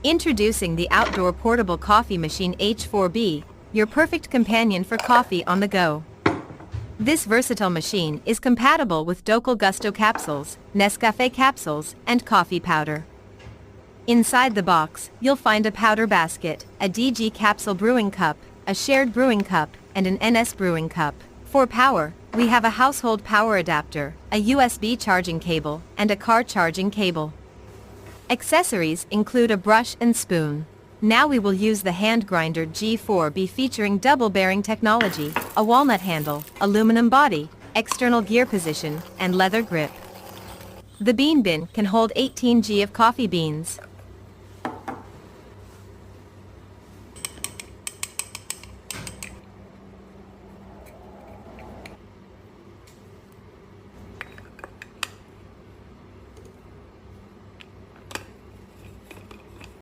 Introducing the outdoor portable coffee machine H4B, your perfect companion for coffee on the go. This versatile machine is compatible with Docal Gusto capsules, Nescafe capsules, and coffee powder. Inside the box, you'll find a powder basket, a DG capsule brewing cup, a shared brewing cup, and an NS brewing cup. For power, we have a household power adapter, a USB charging cable, and a car charging cable. Accessories include a brush and spoon. Now we will use the hand grinder H4B featuring double bearing technology, a walnut handle, aluminum body, external gear position, and leather grip. The bean bin can hold 18 g of coffee beans.